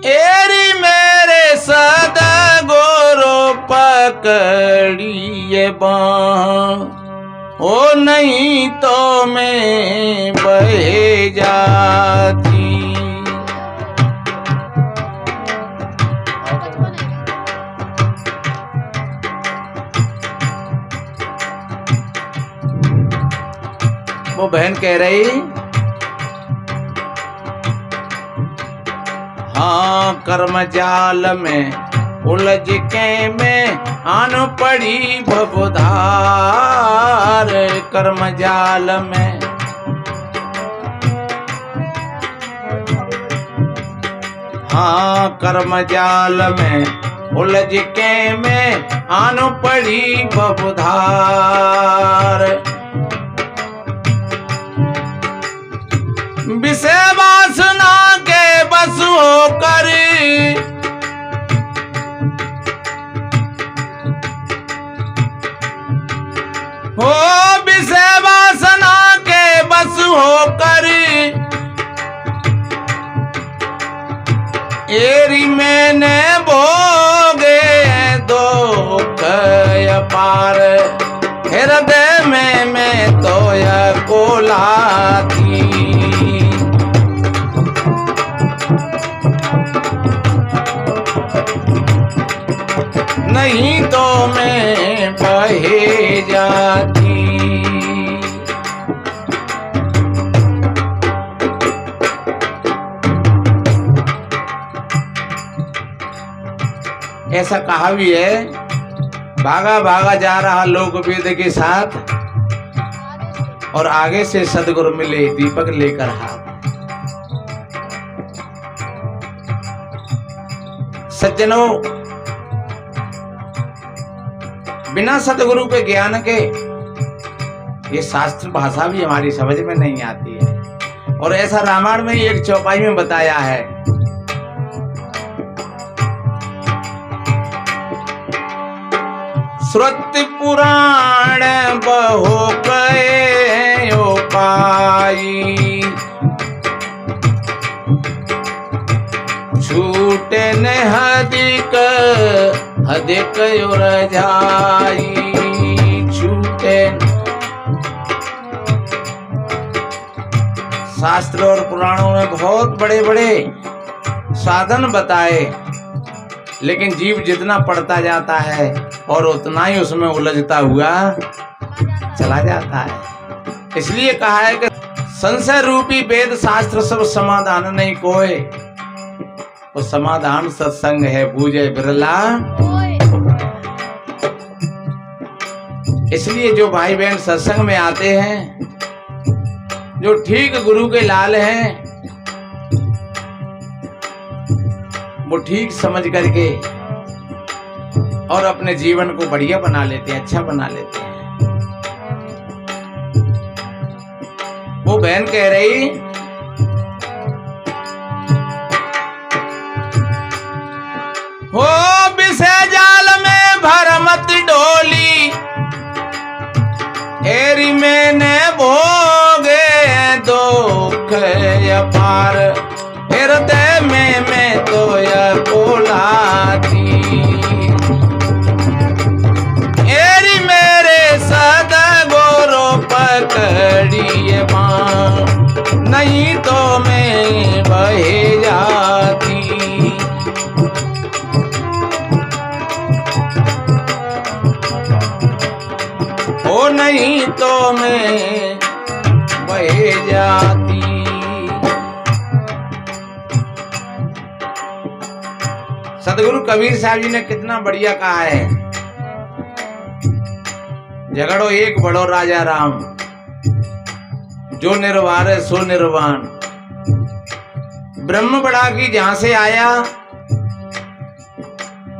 एरी मेरे सदगुरु पकड़िए बाँ, ओ नहीं तो मैं बह जाती। वो बहन कह रही, हाँ कर्म जाल में उलझ के मैं आन पड़ी भवधार। कर्म जाल में हाँ कर्म जाल में उलझ के मैं आन पड़ी भवधार। विषय वासना के बस होकर हो, विषय वासना के बस होकर एरी मैंने भोगे दुख अपार। हृदय में मैं तो यह कोलाती, नहीं तो मैं बहे जाती। ऐसा कहा भी है, भागा भागा जा रहा लोक वेद के साथ और आगे से सदगुरु मिले दीपक लेकर हाथ। सज्जनों, बिना सतगुरु के ज्ञान के ये शास्त्र भाषा भी हमारी समझ में नहीं आती है। और ऐसा रामायण में एक चौपाई में बताया है, श्रुति पुराण बहु कयो पाई, छूटे न हदिक हदिक रजाई। छूटे शास्त्र और पुराणों में बहुत बड़े बड़े साधन बताए, लेकिन जीव जितना पढ़ता जाता है और उतना ही उसमें उलझता हुआ चला जाता है। इसलिए कहा है कि संशय रूपी वेद शास्त्र सब समाधान नहीं कोय, वो समाधान सत्संग है बूझे बिरला। इसलिए जो भाई बहन सत्संग में आते हैं, जो ठीक गुरु के लाल हैं, वो ठीक समझ करके और अपने जीवन को बढ़िया बना लेते हैं, अच्छा बना लेते हैं। वो बहन कह रही, हो विषय जाल में भरमत डोली, एरी मैंने भोगे दुख अपार। हृदय में मैं तो यह कोलाती, एरी मेरे सदगुरु पकड़िए बाँ, नहीं तो मैं बहे जाती। ओ नहीं तो मैं बहे जाती। सदगुरु कबीर साहब जी ने कितना बढ़िया कहा है, झगड़ो एक बड़ो राजा राम, जो निर्वार है सो निर्वाण। ब्रह्म बड़ा की जहां से आया,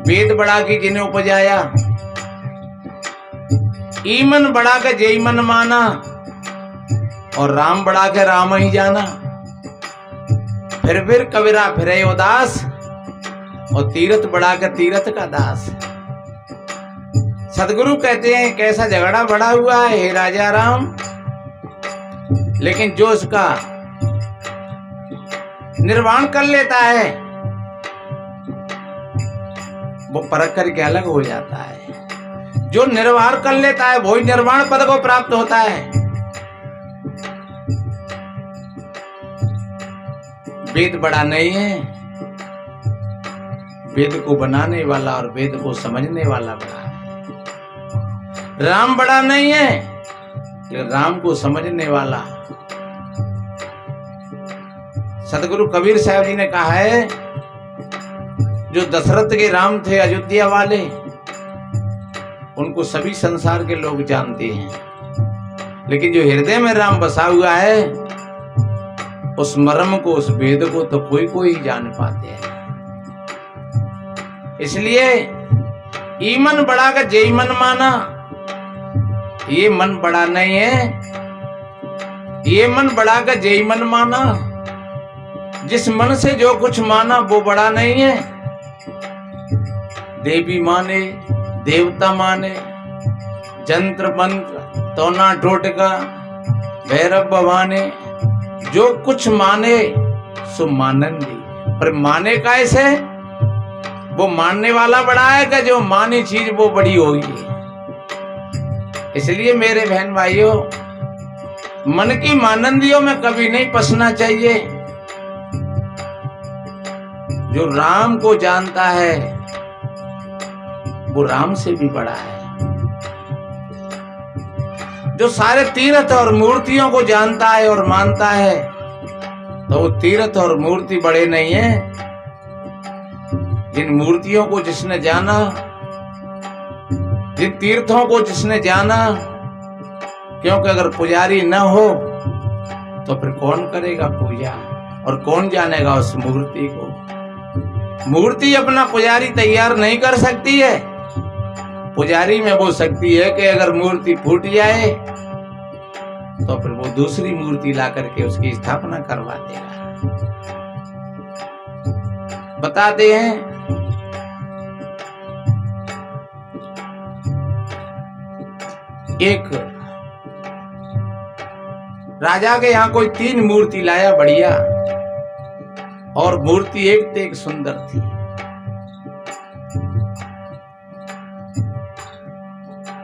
वेद बड़ा की जिन्हें उपजाया, ईमन बड़ा के जय मन माना, और राम बड़ा के राम ही जाना। फिर कबीरा फिरे उदास, और तीरथ बड़ा के तीरथ का दास। सदगुरु कहते हैं कैसा झगड़ा बड़ा हुआ है हे राजा राम, लेकिन जो उसका निर्वाण कर लेता है वो परख करके अलग हो जाता है। जो निर्वाण कर लेता है वही निर्वाण पद को प्राप्त होता है। वेद बड़ा नहीं है, वेद को बनाने वाला और वेद को समझने वाला बड़ा है। राम बड़ा नहीं है, लेकिन राम को समझने वाला। सतगुरु कबीर साहब जी ने कहा है, जो दशरथ के राम थे अयोध्या वाले, उनको सभी संसार के लोग जानते हैं, लेकिन जो हृदय में राम बसा हुआ है, उस मर्म को, उस वेद को तो कोई कोई जान पाते हैं। इसलिए ईमन बड़ा का जय मन माना, ये मन बड़ा नहीं है, ये मन बड़ा का जय मन माना। जिस मन से जो कुछ माना वो बड़ा नहीं है। देवी माने, देवता माने, जंत्र मंत्र तोना टोटका भैरव भवाने, जो कुछ माने सो मानंदी। पर माने कैसे? वो मानने वाला बड़ा है कि जो मानी चीज वो बड़ी होगी। इसलिए मेरे बहन भाइयों, मन की मानंदियों में कभी नहीं फंसना चाहिए। जो राम को जानता है वो राम से भी बड़ा है। जो सारे तीर्थ और मूर्तियों को जानता है और मानता है, तो वो तीर्थ और मूर्ति बड़े नहीं है। जिन मूर्तियों को जिसने जाना, जिन तीर्थों को जिसने जाना, क्योंकि अगर पुजारी न हो तो फिर कौन करेगा पूजा, और कौन जानेगा उस मूर्ति को। मूर्ति अपना पुजारी तैयार नहीं कर सकती है। पुजारी में वो शक्ति है कि अगर मूर्ति फूट जाए तो फिर वो दूसरी मूर्ति ला करके उसकी स्थापना करवा देगा। बताते हैं, एक राजा के यहां कोई 3 मूर्ति लाया बढ़िया, और मूर्ति एक से एक सुंदर थी।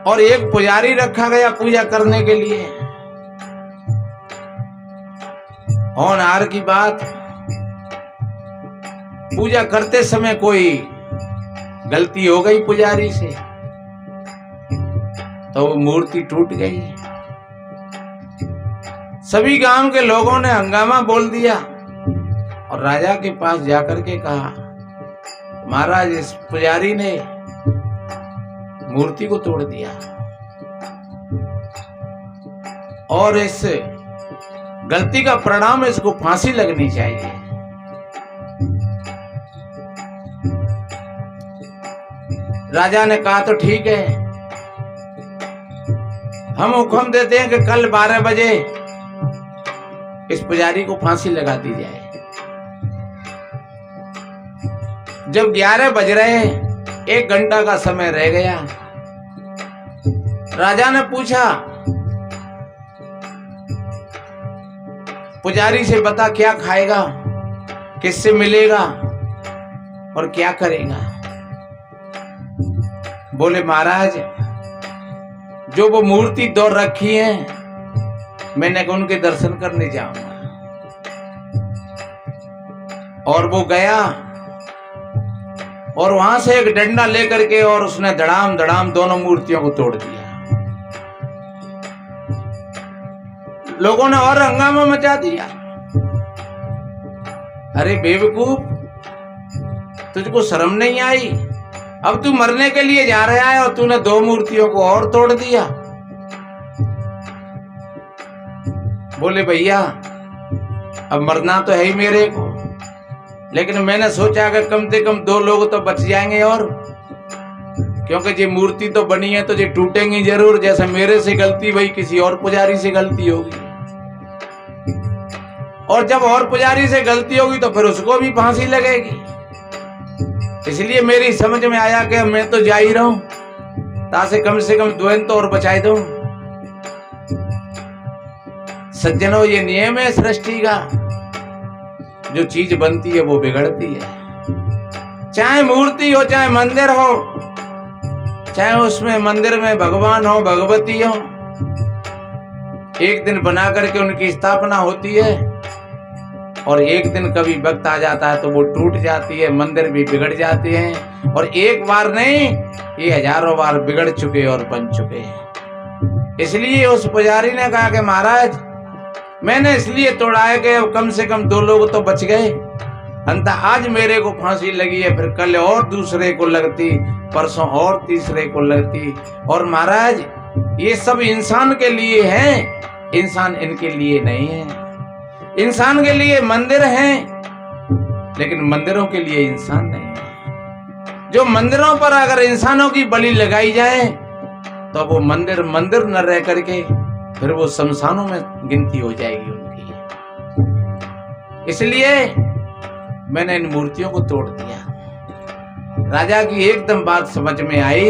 और एक पुजारी रखा गया पूजा करने के लिए। होनहार की बात, पूजा करते समय कोई गलती हो गई पुजारी से, तो वो मूर्ति टूट गई। सभी गांव के लोगों ने हंगामा बोल दिया और राजा के पास जाकर के कहा, महाराज इस पुजारी ने मूर्ति को तोड़ दिया और इस गलती का परिणाम इसको फांसी लगनी चाहिए। राजा ने कहा तो ठीक है, हम हुक्म देते हैं कि कल 12 बजे इस पुजारी को फांसी लगा दी जाए। जब 11 बज रहे, 1 घंटा का समय रह गया, राजा ने पूछा पुजारी से, बता क्या खाएगा, किससे मिलेगा और क्या करेगा? बोले महाराज, जो वो मूर्ति 2 रखी है, मैंने उनके दर्शन करने जाऊंगा। और वो गया और वहां से एक डंडा लेकर के और उसने धड़ाम धड़ाम दोनों मूर्तियों को तोड़ दिया। लोगों ने और हंगामा मचा दिया। अरे बेवकूफ, तुझको शर्म नहीं आई? अब तू मरने के लिए जा रहा है और तूने 2 मूर्तियों को और तोड़ दिया। बोले भैया, अब मरना तो है ही मेरे को, लेकिन मैंने सोचा कि कम से कम 2 लोग तो बच जाएंगे, और क्योंकि ये मूर्ति तो बनी है तो ये टूटेंगी जरूर। जैसे मेरे से गलती वही किसी और पुजारी से गलती होगी, और जब और पुजारी से गलती होगी तो फिर उसको भी फांसी लगेगी। इसलिए मेरी समझ में आया कि मैं तो जा ही रहा हूं, ताकि कम से कम 2 तो और बचाए दूं। सज्जनों, ये नियम है सृष्टि का, जो चीज बनती है वो बिगड़ती है। चाहे मूर्ति हो, चाहे मंदिर हो, चाहे उसमें मंदिर में भगवान हो, भगवती हो, एक दिन बना करके उनकी स्थापना होती है और एक दिन कभी वक्त आ जाता है तो वो टूट जाती है, मंदिर भी बिगड़ जाते हैं। और एक बार नहीं, ये हजारों बार बिगड़ चुके और बन चुके हैं। इसलिए उस पुजारी ने कहा कि महाराज, मैंने इसलिए तोड़ा है कि कम से कम 2 लोग तो बच गए। अंत आज मेरे को फांसी लगी है, फिर कल और दूसरे को लगती, परसों और तीसरे को लगती। और महाराज, ये सब इंसान के लिए है, इंसान इनके लिए नहीं है। इंसान के लिए मंदिर हैं, लेकिन मंदिरों के लिए इंसान नहीं है। जो मंदिरों पर अगर इंसानों की बलि लगाई जाए तो वो मंदिर मंदिर न रह करके फिर वो शमशानों में गिनती हो जाएगी उनकी। इसलिए मैंने इन मूर्तियों को तोड़ दिया। राजा की एकदम बात समझ में आई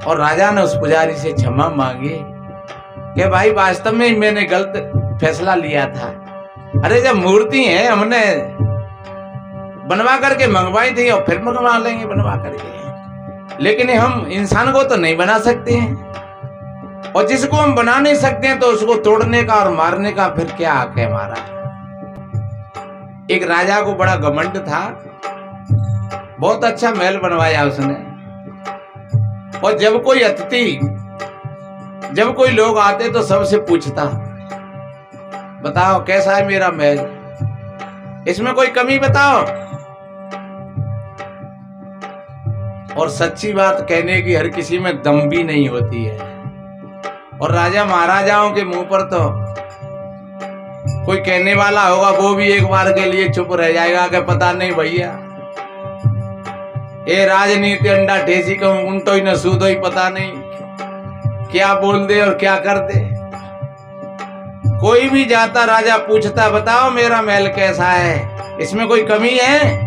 और राजा ने उस पुजारी से क्षमा मांगी कि भाई, वास्तव में मैंने गलत फैसला लिया था। अरे जब मूर्ति है, हमने बनवा करके मंगवाई थी और फिर मंगवा लेंगे बनवा करके, लेकिन हम इंसान को तो नहीं बना सकते हैं। और जिसको हम बना नहीं सकते हैं तो उसको तोड़ने का और मारने का फिर क्या हक है हमारा। एक राजा को बड़ा घमंड था, बहुत अच्छा महल बनवाया उसने। और जब कोई अतिथि, जब कोई लोग आते तो सबसे पूछता, बताओ कैसा है मेरा महल, इसमें कोई कमी बताओ। और सच्ची बात कहने की हर किसी में दम भी नहीं होती है। और राजा महाराजाओं के मुंह पर तो कोई कहने वाला होगा, वो भी एक बार के लिए चुप रह जाएगा कि पता नहीं भैया, ये राजनीति अंडा ठेसी को उल्टो ही न सूदो ही, पता नहीं क्या बोल दे और क्या कर दे। कोई भी जाता राजा पूछता, बताओ मेरा महल कैसा है, इसमें कोई कमी है।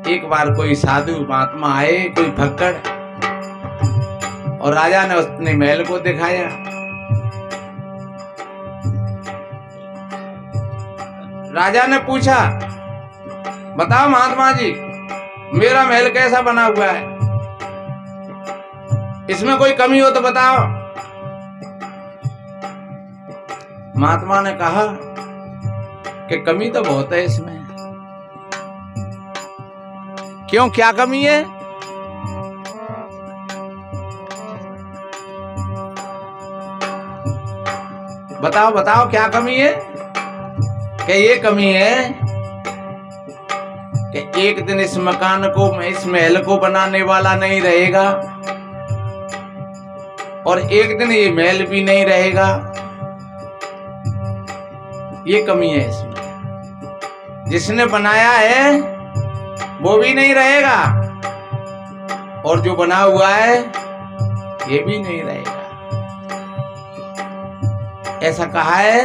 एक बार कोई साधु महात्मा आए, कोई फक्कड़, और राजा ने उसने महल को दिखाया। राजा ने पूछा, बताओ महात्मा जी, मेरा महल कैसा बना हुआ है, इसमें कोई कमी हो तो बताओ। महात्मा ने कहा कि कमी तो बहुत है इसमें। क्यों, क्या कमी है? बताओ बताओ क्या कमी है? कि ये कमी है कि एक दिन इस मकान को, इस महल को बनाने वाला नहीं रहेगा और एक दिन ये महल भी नहीं रहेगा। ये कमी है इसमें। जिसने बनाया है वो भी नहीं रहेगा और जो बना हुआ है ये भी नहीं रहेगा। ऐसा कहा है।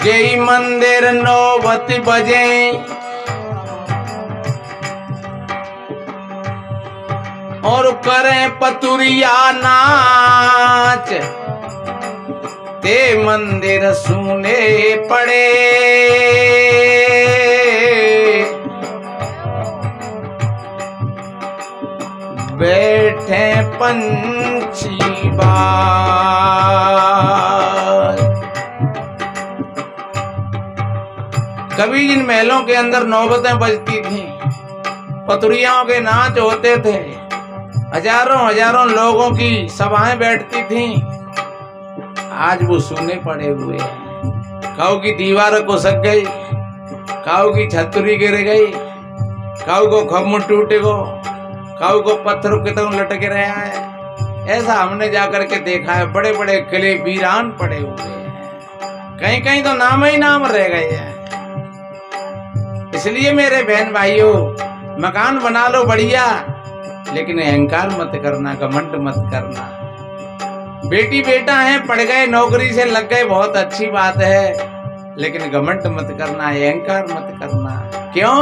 जय मंदिर 9 बजे और करें पतुरिया नाच, ते मंदिर सुने पड़े। बैठे पंछी बाज। कभी इन महलों के अंदर नौबतें बजती थी, पतुरियाओं के नाच होते थे, हजारों हजारों लोगों की सभाएं बैठती थीं। आज वो सूने पड़े हुए हैं। काऊ की दीवार को सक गई, काऊ की छतरी गिर गई, काऊ को खम्भ टूट गो, काऊ को पत्थर के तो लटक रहा है। ऐसा हमने जाकर के देखा है। बड़े बड़े किले वीरान पड़े हुए हैं, कहीं कहीं तो नाम ही नाम रह गए हैं। इसलिए मेरे बहन भाइयों, मकान बना लो बढ़िया, लेकिन अहंकार मत करना, घमंड मत करना। बेटी बेटा हैं, पढ़ गए, नौकरी से लग गए, बहुत अच्छी बात है, लेकिन घमंड मत करना, अहंकार मत करना। क्यों?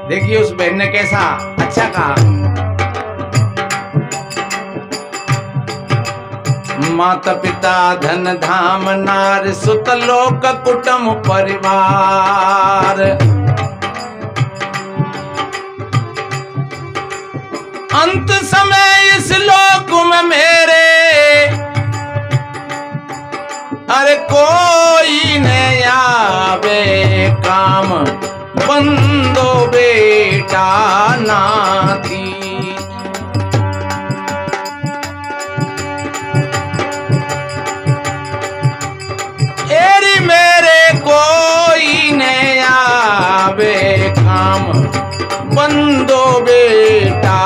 देखिए उस बहन ने कैसा अच्छा कहा। माता पिता धन धाम नार सुत लोक कुटुंब परिवार। अंत समय इस लोक में मेरे अरे कोई न आवे काम, बंदो बेटा नाती। एरी मेरे कोई न आवे काम, बंदो बेटा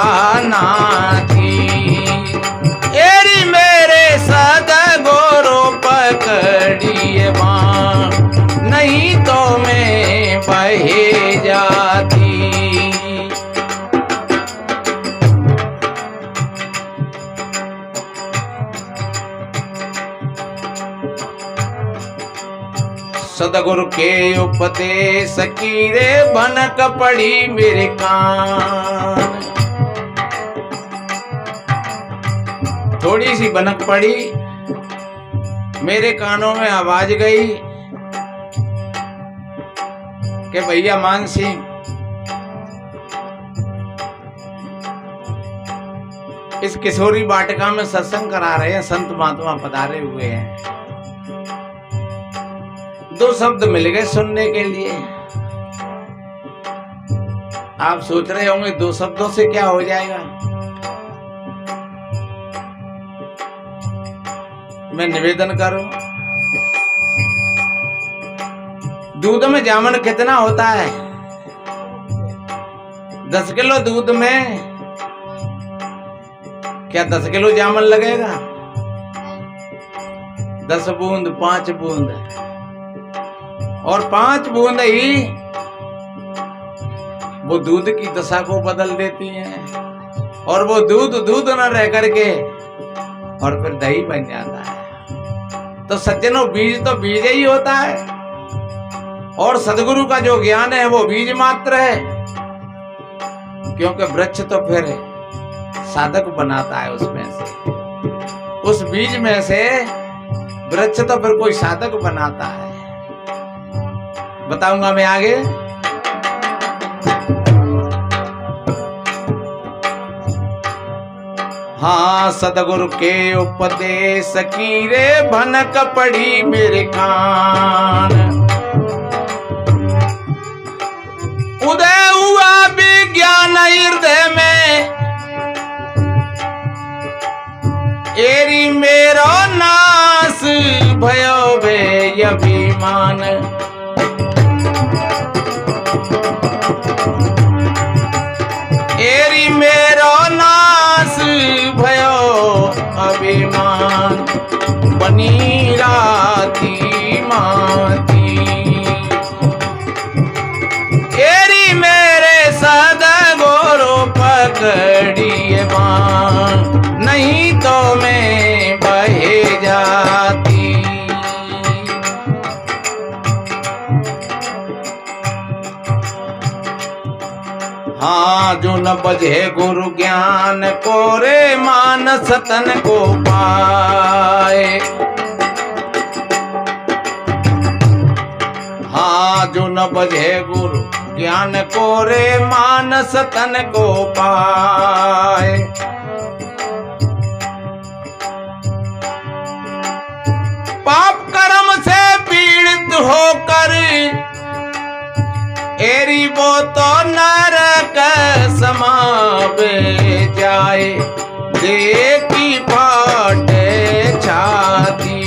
नाती। एरी मेरे सदगुरु पकड़िए बाँ, नहीं तो मैं बहे जाती। सदगुरु के उपदेश की रे भनक पड़ी मेरे कान। थोड़ी सी भनक पड़ी, मेरे कानों में आवाज गई कि भैया मान सिंह, इस किशोरी वाटिका में सत्संग करा रहे हैं, संत महात्मा पधारे हुए हैं। दो शब्द मिल गए सुनने के लिए। आप सोच रहे होंगे दो शब्दों से क्या हो जाएगा। मैं निवेदन करूं, दूध में जामन कितना होता है? 10 किलो दूध में क्या 10 किलो जामन लगेगा? 10 बूंद, 5 बूंद, और 5 बूंद ही वो दूध की दशा को बदल देती हैं। और वो दूध दूध न रह करके और फिर दही बन जाता है। तो सज्जनों, बीज तो बीज ही होता है, और सदगुरु का जो ज्ञान है वो बीज मात्र है। क्योंकि वृक्ष तो फिर साधक बनाता है उसमें से, उस बीज में से वृक्ष तो फिर कोई साधक बनाता है। बताऊंगा मैं आगे। हाँ, सदगुरु के उपदेश की रे भनक पड़ी मेरे कान। उदय हुआ विज्ञान हृदय में, एरी मेरो नाश भयो वे अभिमान। एरी मेरो नाश भयो अभिमान, बनी राती माती। एरी मेरे सदगुरु पकड़िए बाँ, नहीं तो मैं बहे जाती। हाँ, जो न बजे गुरु ज्ञान को रे मानस तन को पाए। हाँ, जो न बजे गुरु ज्ञान को रे मानस तन को पाए। पाप कर्म से पीड़ित होकर एरी वो तो नरक समावे जाए, देखी फाटे छाती।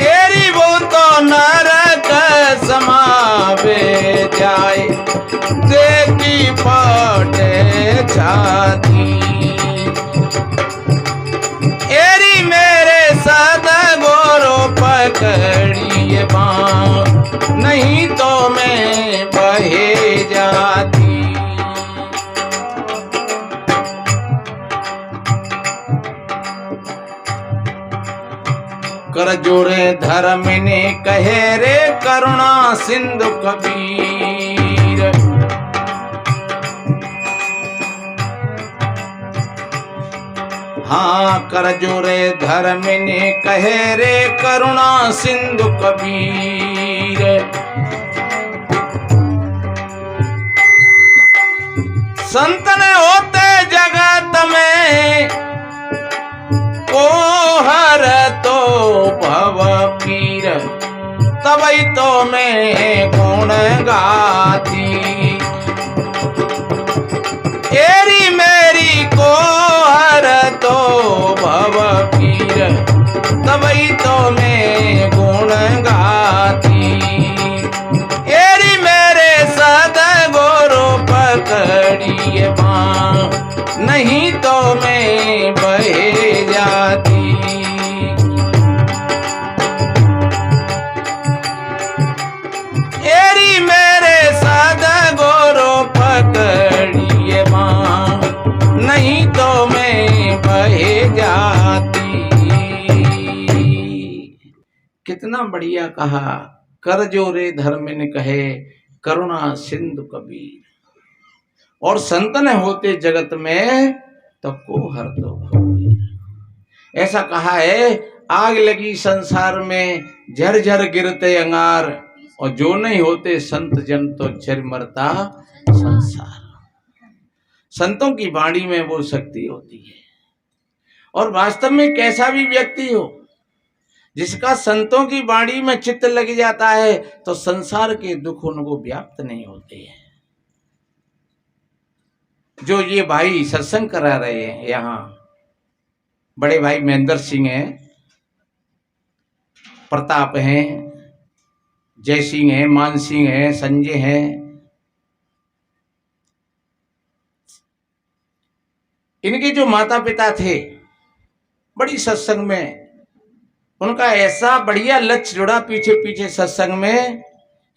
एरी वो तो नरक समावे जाए, देखी फाटे छाती। एरी मेरे सदगुरु पकड़िए बाँ, नहीं तो मैं बहे जाती। कर जोड़े धर्मिनी कहे रे करुणा सिंधु कबीर। हाँ कर जो रे धर्मिनी कहे रे करुणा सिंधु कबीर। संतन होते जगत में को हर तो भव पीर, तबई तो मैं गुण गाती। एरी मेरी को हर तो भव पीर, तबई तो मैं गुण गाती। एरी मेरे सद गोरो पकड़िए बाँ, नहीं तो मैं बहे जाती। एरी मेरे सद गोरो पकड़िए बाँ, नहीं तो मैं बहे जाती। कितना बढ़िया कहा, कर जो रे धर्मिन कहे करुणा सिंधु कबीर। और संतन होते जगत में तो को हर दो भवबीर। ऐसा कहा है, आग लगी संसार में झरझर गिरते अंगार, और जो नहीं होते संत जन तो झर मरता संसार। संतों की वाणी में वो शक्ति होती है। और वास्तव में कैसा भी व्यक्ति हो, जिसका संतों की वाणी में चित्त लग जाता है, तो संसार के दुख उनको व्याप्त नहीं होते हैं। जो ये भाई सत्संग करा रहे हैं यहाँ, बड़े भाई महेंद्र सिंह हैं, प्रताप हैं, जय सिंह हैं, मान सिंह हैं, संजय हैं, इनके जो माता पिता थे बड़ी सत्संग में, उनका ऐसा बढ़िया लक्ष्य जुड़ा पीछे पीछे सत्संग में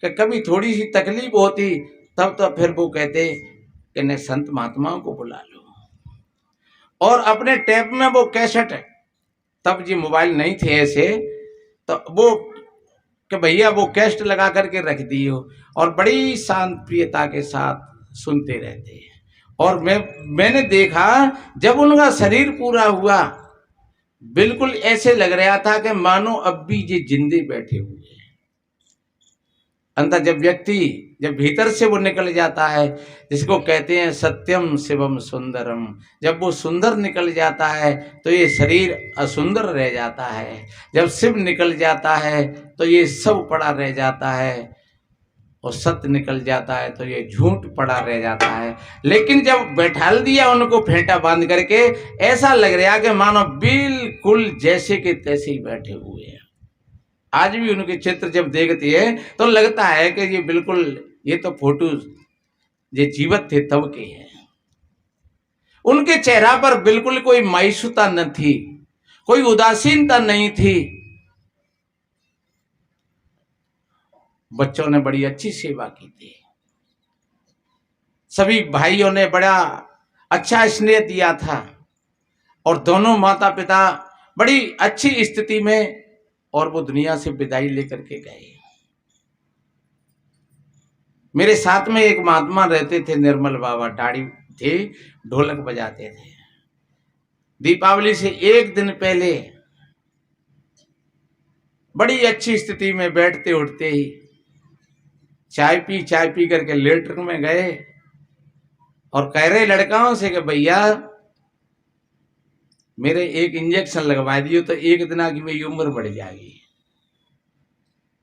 कि कभी थोड़ी सी तकलीफ होती तब तो फिर वो कहते कि ने संत महात्माओं को बुला लो। और अपने टैप में वो कैसेट, तब जी मोबाइल नहीं थे ऐसे, तो वो कि भैया वो कैसेट लगा करके रख दियो, और बड़ी शांत प्रियता के साथ सुनते रहते हैं। और मैंने देखा जब उनका शरीर पूरा हुआ, बिल्कुल ऐसे लग रहा था कि मानो अब भी ये जिंदे बैठे हुए हैं। अंदर जब भीतर से वो निकल जाता है, जिसको कहते हैं सत्यम शिवम सुंदरम, जब वो सुंदर निकल जाता है तो ये शरीर असुंदर रह जाता है। जब शिव निकल जाता है तो ये सब पड़ा रह जाता है, और सत्य निकल जाता है तो ये झूठ पड़ा रह जाता है। लेकिन जब बैठाल दिया उनको फेंटा बांध करके, ऐसा लग रहा कि मानो बिल्कुल जैसे के तैसे ही बैठे हुए हैं। आज भी उनके चित्र जब देखती है तो लगता है कि ये बिल्कुल, ये तो फोटो ये जीवित थे तब के हैं। उनके चेहरा पर बिल्कुल कोई मायूसता न थी, कोई उदासीनता नहीं थी। बच्चों ने बड़ी अच्छी सेवा की थी, सभी भाइयों ने बड़ा अच्छा स्नेह दिया था, और दोनों माता पिता बड़ी अच्छी स्थिति में, और वो दुनिया से विदाई लेकर के गए। मेरे साथ में एक महात्मा रहते थे, निर्मल बाबा, दाढ़ी थे, ढोलक बजाते थे। दीपावली से एक दिन पहले बड़ी अच्छी स्थिति में बैठते उठते ही चाय पी करके लेटर में गए, और कह रहे लड़काओं से कि भैया मेरे एक इंजेक्शन लगवा दियो तो एक दिन की मेरी उम्र बढ़ जाएगी।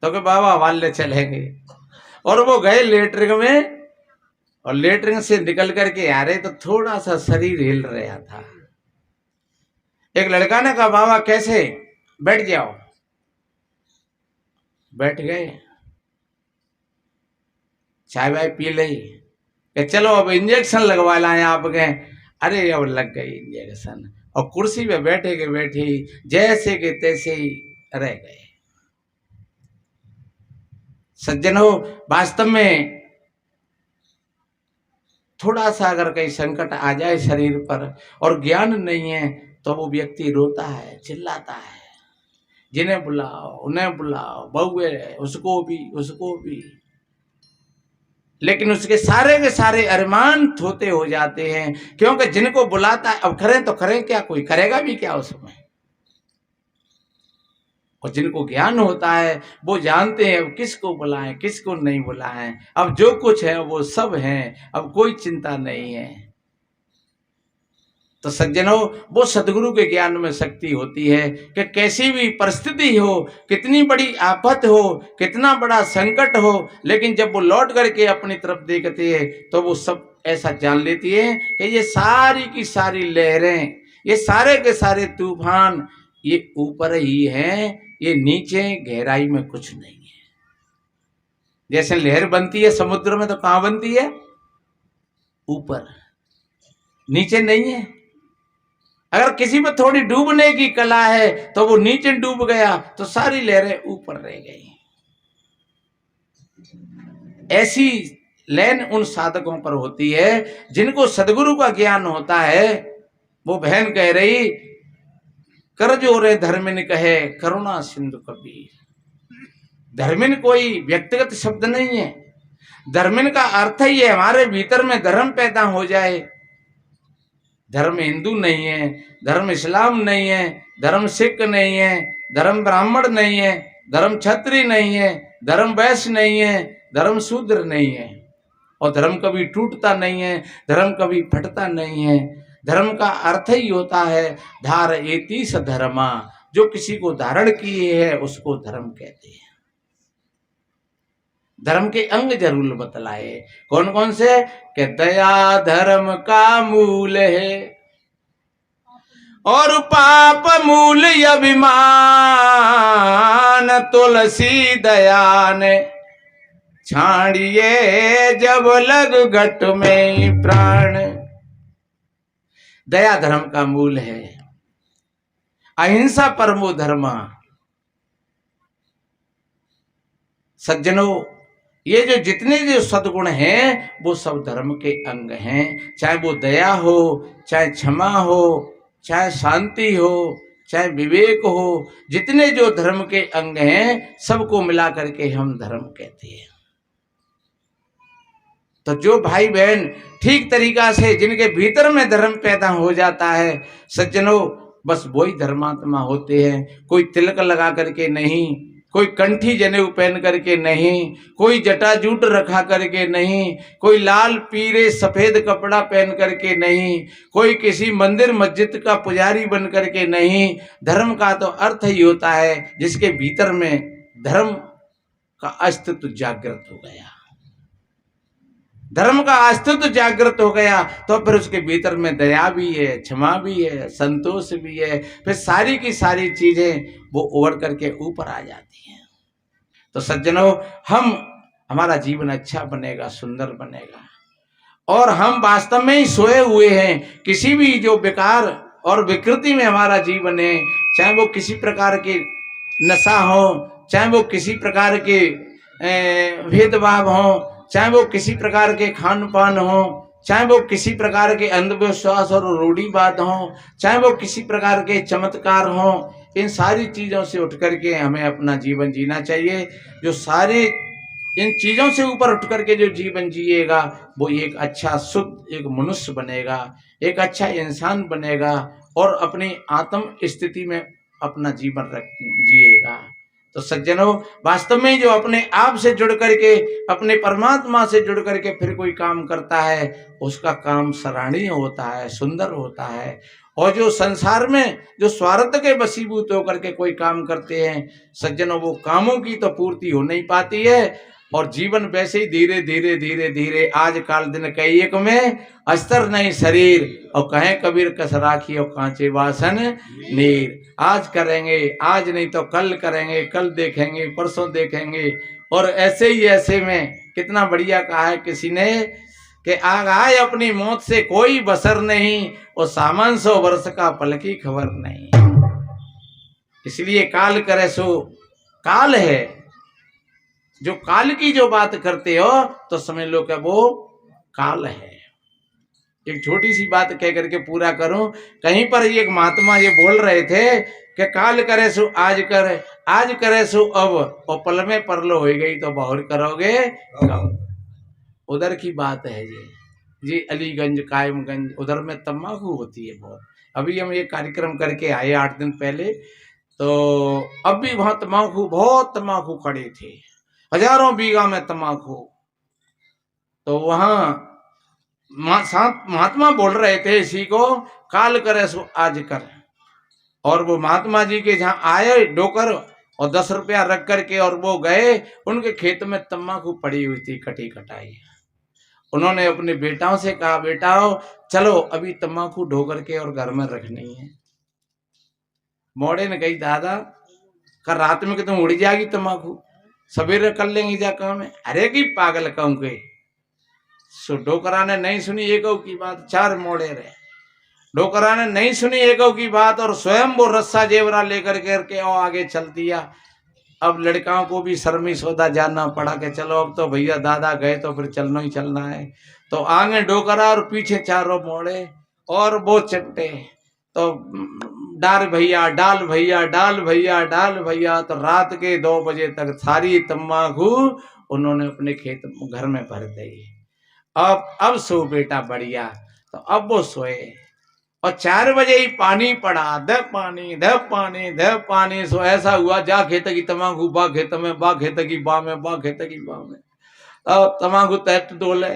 तो कि बाबा हवाले चलेंगे। और वो गए लेटरिंग में, और लेटरिंग से निकल करके आ रहे तो थोड़ा सा शरीर हिल रहा था। एक लड़का ने कहा बाबा कैसे, बैठ जाओ। बैठ गए, चाय वाय पी ली, कि चलो अब इंजेक्शन लगवा लाए आप गए। अरे अब लग गई इंजेक्शन, और कुर्सी पे बैठे के बैठे जैसे के तैसे ही रह गए। सज्जनों, वास्तव में थोड़ा सा अगर कहीं संकट आ जाए शरीर पर और ज्ञान नहीं है तो वो व्यक्ति रोता है, चिल्लाता है, जिन्हें बुलाओ उन्हें बुलाओ, बहुए उसको भी उसको भी। लेकिन उसके सारे के सारे अरमान थोते हो जाते हैं, क्योंकि जिनको बुलाता है, अब करें तो करें क्या, कोई करेगा भी क्या उसमें। और जिनको ज्ञान होता है वो जानते हैं अब किसको बुलाएं किसको नहीं बुलाएं, अब जो कुछ है वो सब है, अब कोई चिंता नहीं है। तो सज्जनों, वो सदगुरु के ज्ञान में शक्ति होती है कि कैसी भी परिस्थिति हो, कितनी बड़ी आफत हो, कितना बड़ा संकट हो, लेकिन जब वो लौट करके अपनी तरफ देखती है तो वो सब ऐसा जान लेती है कि ये सारी की सारी लहरें, ये सारे के सारे तूफान ये ऊपर ही हैं, ये नीचे गहराई में कुछ नहीं है। जैसे लहर बनती है समुद्र में तो कहाँ बनती है, ऊपर, नीचे नहीं है। अगर किसी में थोड़ी डूबने की कला है तो वो नीचे डूब गया तो सारी लहरें ऊपर रह गई। ऐसी लैन उन साधकों पर होती है जिनको सदगुरु का ज्ञान होता है। वो बहन कह रही, कर जोरे धर्मिन कहे करुणा सिंधु कबीर। धर्मिन कोई व्यक्तिगत शब्द नहीं है, धर्मिन का अर्थ ही है हमारे भीतर में धर्म पैदा हो जाए। धर्म हिंदू नहीं है, धर्म इस्लाम नहीं है, धर्म सिख नहीं है, धर्म ब्राह्मण नहीं है, धर्म क्षत्रिय नहीं है, धर्म वैश्य नहीं है, धर्म शूद्र नहीं है। और धर्म कभी टूटता नहीं है, धर्म कभी फटता नहीं है। धर्म का अर्थ ही होता है धार एति स धर्मा, जो किसी को धारण किए है उसको धर्म कहते हैं। धर्म के अंग जरूर बतलाए, कौन कौन से, कि दया धर्म का मूल है और पाप मूल अभिमान, तुलसी दया ने छाड़िए जब लग घट में प्राण। दया धर्म का मूल है, अहिंसा परमो धर्म। सज्जनों, ये जो जितने जो सद्गुण हैं वो सब धर्म के अंग हैं। चाहे वो दया हो, चाहे क्षमा हो, चाहे शांति हो, चाहे विवेक हो, जितने जो धर्म के अंग हैं सबको मिला करके हम धर्म कहते हैं। तो जो भाई बहन ठीक तरीका से जिनके भीतर में धर्म पैदा हो जाता है, सज्जनों, बस वही धर्मात्मा होते हैं। कोई तिलक लगा करके नहीं, कोई कंठी जनेऊ पहन करके नहीं, कोई जटाजूट रखा करके नहीं, कोई लाल पीले सफेद कपड़ा पहन करके नहीं, कोई किसी मंदिर मस्जिद का पुजारी बन करके नहीं। धर्म का तो अर्थ ही होता है जिसके भीतर में धर्म का अस्तित्व जागृत हो गया। धर्म का अस्तित्व जागृत हो गया तो फिर उसके भीतर में दया भी है, क्षमा भी है, संतोष भी है, फिर सारी की सारी चीजें वो उभर करके ऊपर आ जाती हैं। तो सज्जनों, हमारा जीवन अच्छा बनेगा, सुंदर बनेगा। और हम वास्तव में ही सोए हुए हैं। किसी भी जो विकार और विकृति में हमारा जीवन है, चाहे वो किसी प्रकार के नशा हो, चाहे वो किसी प्रकार के भेदभाव हो, चाहे वो किसी प्रकार के खान पान हो, चाहे वो किसी प्रकार के अंधविश्वास और रूढ़िवाद हो, चाहे वो किसी प्रकार के चमत्कार हो, इन सारी चीज़ों से उठ करके हमें अपना जीवन जीना चाहिए। जो सारे इन चीज़ों से ऊपर उठ करके जो जीवन जिएगा वो एक अच्छा शुद्ध एक मनुष्य बनेगा, एक अच्छा इंसान बनेगा और अपनी आत्म स्थिति में अपना जीवन जिएगा। तो सज्जनों, वास्तव में जो अपने आप से जुड़ करके, अपने परमात्मा से जुड़ करके फिर कोई काम करता है, उसका काम सराहनीय होता है, सुंदर होता है। और जो संसार में जो स्वार्थ के वशीभूत होकर के कोई काम करते हैं, सज्जनों, वो कामों की तो पूर्ति हो नहीं पाती है और जीवन वैसे ही धीरे धीरे धीरे धीरे आज काल दिन कई एक में अस्तर नहीं शरीर, और कहें कबीर कस राखी और कांचे वासन नीर। आज करेंगे, आज नहीं तो कल करेंगे, कल देखेंगे, परसों देखेंगे। और ऐसे ही ऐसे में कितना बढ़िया कहा है किसी ने कि आगाए अपनी मौत से कोई बसर नहीं, और सामान 100 वर्ष का पल की खबर नहीं। इसलिए काल करे सो काल है। जो काल की जो बात करते हो तो समझ लो कि वो काल है। एक छोटी सी बात कह करके पूरा करूं। कहीं पर एक महात्मा ये बोल रहे थे कि काल करे सो आज करे, आज करे सो अब, और पल में परलो हो गई तो बहुर करोगे कब। उधर की बात है जी अलीगंज कायमगंज उधर में तम्बाकू होती है बहुत। अभी हम ये कार्यक्रम करके आए 8 दिन पहले, तो अब भी वहां तम्बाकू, बहुत तम्बाकू खड़े थे, हजारों बीघा में तम्बाकू। तो वहां महात्मा बोल रहे थे इसी को, काल करे सो आज कर। और वो महात्मा जी के जहाँ आए डोकर और 10 रुपया रख करके और वो गए, उनके खेत में तम्बाकू पड़ी हुई थी कटी कटाई। उन्होंने अपने बेटाओं से कहा, बेटाओ चलो अभी तम्बाकू ढो करके और घर में रखनी है। मोड़े ने कही, दादा कल रात में कि तुम उड़ जाएगी तम्बाकू, सवेरे कर लेंगे जा काम है। अरे की पागल कहूं के। सो डोकरा ने नहीं सुनी एकौ की बात, 4 मोड़े रहे। डोकरा ने नहीं सुनी एकौ की बात और स्वयं वो रस्सा जेवरा लेकर के और आगे चल दिया। अब लड़काओं को भी शर्मी सौदा जानना पड़ा कि चलो अब तो भैया दादा गए तो फिर चलना ही चलना है। तो आगे डोकरा और पीछे चारों मोड़े और वो चिपटे। तो डाल भैया डाल भैया डाल भैया डाल भैया। तो रात के 2 बजे तक सारी तम्बाकू उन्होंने अपने खेत घर में भर दी। अब सो बेटा बढ़िया। तो अब वो सोए और 4 बजे ही पानी पड़ा, दे पानी दे पानी दे पानी। सो ऐसा हुआ, जा खेत की तम्बाकू बा खेत में, बा खेत की बा में, बा खेत की बा में। अब तम्बाकू तैत डोले।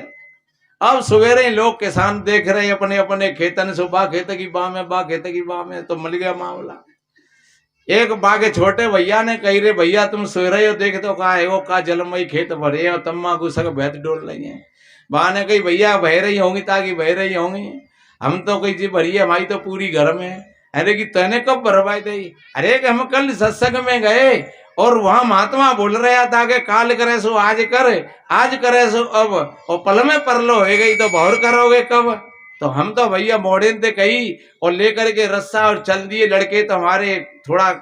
अब सवेरे ही लोग किसान देख रहे अपने अपने खेतन से, बा खेत की बा में, बा खेत की बा में। तो मिल गया मामला। एक बागे छोटे भैया ने कही, रे भैया तुम सो रहे हो, देख तो कहा है वो का जलमई खेत भरे और तम्बाकू सब भैत डोल रही है। बा ने कही, भैया बह रही होंगी ताकि बह रही होंगी, हम तो कही जी भरी है हमारी तो पूरी घर में। अरे कि तैने कब भरवाई दी? अरे कि हम कल सत्संग में गए और वहां महात्मा बोल रहा था कि काल करे सो आज कर, आज करे सो अब, और पल में परलो हो गई तो बहुर करोगे कब? तो हम तो भैया मोड़े थे कही और लेकर के रस्सा और चल दिए। लड़के तो हमारे थोड़ा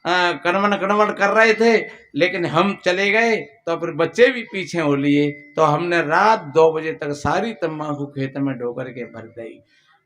कड़मड़ कर रहे थे, लेकिन हम चले गए तो फिर बच्चे भी पीछे हो लिए। तो हमने रात 2 बजे तक सारी तम्बाकू खेत में ढोकर के भर दी।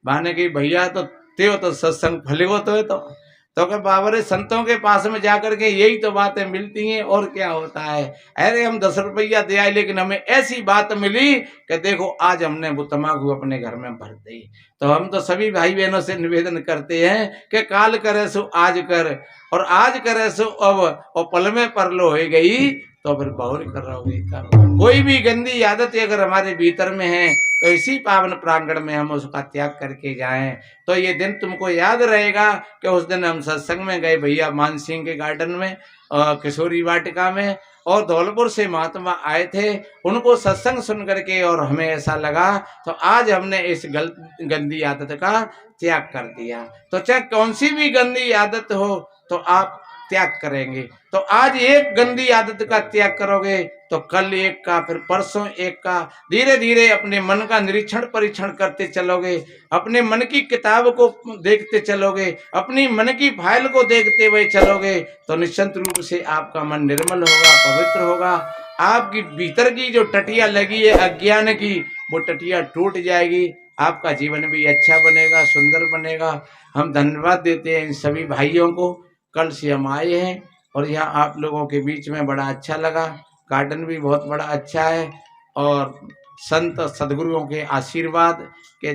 बाने की भैया तो सत्संग फलेगो तो क्या बाबरे संतों के पास में जाकर के यही तो बातें मिलती हैं और क्या होता है। अरे हम 10 रुपया दे आए, लेकिन हमें ऐसी बात मिली कि देखो आज हमने वो तम्बाकू अपने घर में भर दी। तो हम तो सभी भाई बहनों से निवेदन करते हैं कि काल करे सो आज कर, और आज करे सो अब, और पल में परलो हो गई तो फिर बहुर करोगे कब? कोई भी गंदी आदत अगर हमारे भीतर में है तो इसी पावन प्रांगण में हम उसका त्याग करके जाएं। तो ये दिन तुमको याद रहेगा कि उस दिन हम सत्संग में गए भैया मान सिंह के गार्डन में, किशोरी वाटिका में, और धौलपुर से महात्मा आए थे। उनको सत्संग सुन करके और हमें ऐसा लगा तो आज हमने इस गंदी आदत का त्याग कर दिया। तो चाहे कौन सी भी गंदी आदत हो तो आप त्याग करेंगे। तो आज एक गंदी आदत का त्याग करोगे तो कल एक का, फिर परसों एक का, धीरे धीरे अपने मन का निरीक्षण परीक्षण करते चलोगे, अपने मन की किताब को देखते चलोगे, अपनी मन की फाइल को देखते हुए चलोगे तो निश्चित रूप से आपका मन निर्मल होगा, पवित्र होगा। आपकी भीतर की जो टटिया लगी है अज्ञान की, वो टटिया टूट जाएगी। आपका जीवन भी अच्छा बनेगा, सुंदर बनेगा। हम धन्यवाद देते हैं इन सभी भाइयों को। कल से हम आए हैं और यहाँ आप लोगों के बीच में बड़ा अच्छा लगा। गार्डन भी बहुत बड़ा अच्छा है और संत सदगुरुओं के आशीर्वाद के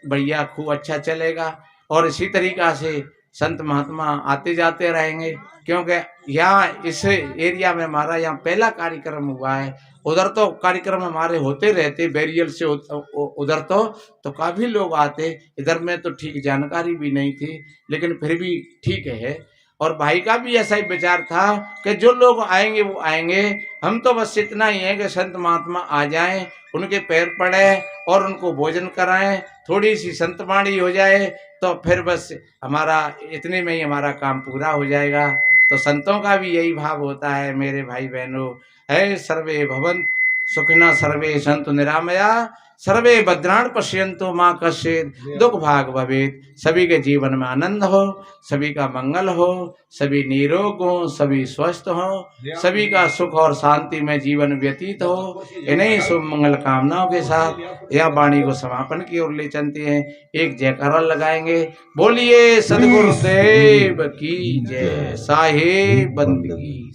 बढ़िया खूब अच्छा चलेगा। और इसी तरीक़ा से संत महात्मा आते जाते रहेंगे, क्योंकि यहाँ इस एरिया में हमारा यहाँ पहला कार्यक्रम हुआ है। उधर तो कार्यक्रम हमारे होते रहते बैरियल से उधर तो काफ़ी लोग आते। इधर में तो ठीक जानकारी भी नहीं थी, लेकिन फिर भी ठीक है। और भाई का भी ऐसा ही विचार था कि जो लोग आएंगे वो आएंगे, हम तो बस इतना ही है कि संत महात्मा आ जाएं, उनके पैर पड़े और उनको भोजन कराएं, थोड़ी सी संत वाणी हो जाए तो फिर बस हमारा इतने में ही हमारा काम पूरा हो जाएगा। तो संतों का भी यही भाव होता है मेरे भाई बहनों। है सर्वे भवन्तु सुखिनः सर्वे सन्तु निरामया सर्वे भद्राणि पश्यन्तु मा कश्चित् दुख भाग भवेत्। सभी के जीवन में आनंद हो, सभी का मंगल हो, सभी निरोग हो, सभी स्वस्थ हो, सभी का सुख और शांति में जीवन व्यतीत हो। इन्हीं शुभ मंगल कामनाओं के साथ यह वाणी को समापन की ओर ले चलते हैं। एक जयकारा लगाएंगे, बोलिए सद्गुरुदेव की जय, साहेब बंदगी।